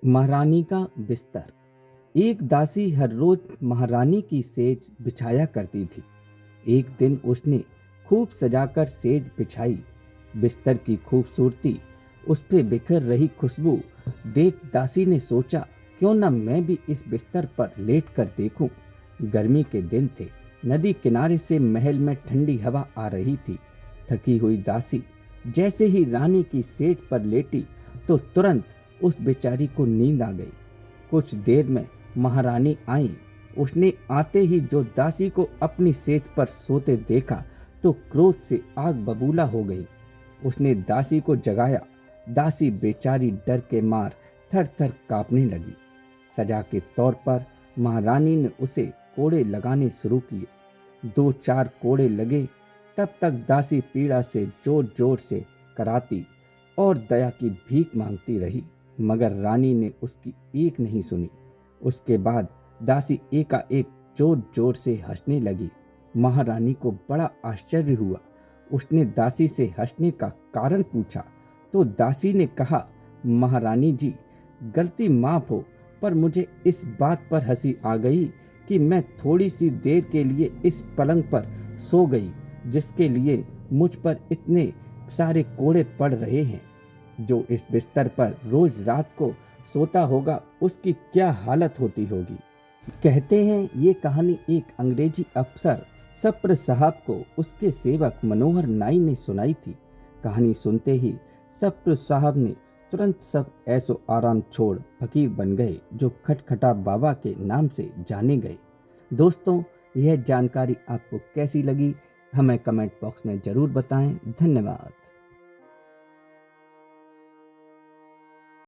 महारानी का बिस्तर। एक दासी हर रोज महारानी की सेज बिछाया करती थी। एक दिन उसने खूब सजाकर सेज बिछाई। बिस्तर की खूबसूरती, उस पे बिखर रही खुशबू देख दासी ने सोचा, क्यों न मैं भी इस बिस्तर पर लेट कर देखूं। गर्मी के दिन थे। नदी किनारे से महल में ठंडी हवा आ रही थी। थकी हुई दासी जैसे ही रानी की सेज पर लेटी तो तुरंत उस बेचारी को नींद आ गई। कुछ देर में महारानी आई। उसने आते ही जो दासी को अपनी सेज पर सोते देखा तो क्रोध से आग बबूला हो गई। उसने दासी को जगाया। दासी बेचारी डर के मार थर थर कांपने लगी। सजा के तौर पर महारानी ने उसे कोड़े लगाने शुरू किए। 2-4 कोड़े लगे तब तक दासी पीड़ा से जोर जोर से कराती और दया की भीख मांगती रही, मगर रानी ने उसकी एक नहीं सुनी। उसके बाद दासी एकाएक जोर जोर से हंसने लगी। महारानी को बड़ा आश्चर्य हुआ। उसने दासी से हंसने का कारण पूछा तो दासी ने कहा, महारानी जी, गलती माफ हो, पर मुझे इस बात पर हंसी आ गई कि मैं थोड़ी सी देर के लिए इस पलंग पर सो गई, जिसके लिए मुझ पर इतने सारे कोड़े पड़ रहे हैं। जो इस बिस्तर पर रोज रात को सोता होगा उसकी क्या हालत होती होगी। कहते हैं ये कहानी एक अंग्रेजी अफसर सप्र साहब को उसके सेवक मनोहर नाई ने सुनाई थी। कहानी सुनते ही सप्र साहब ने तुरंत सब ऐसो आराम छोड़ फकीर बन गए, जो खटखटा बाबा के नाम से जाने गए। दोस्तों, यह जानकारी आपको कैसी लगी हमें कमेंट बॉक्स में जरूर बताएं। धन्यवाद।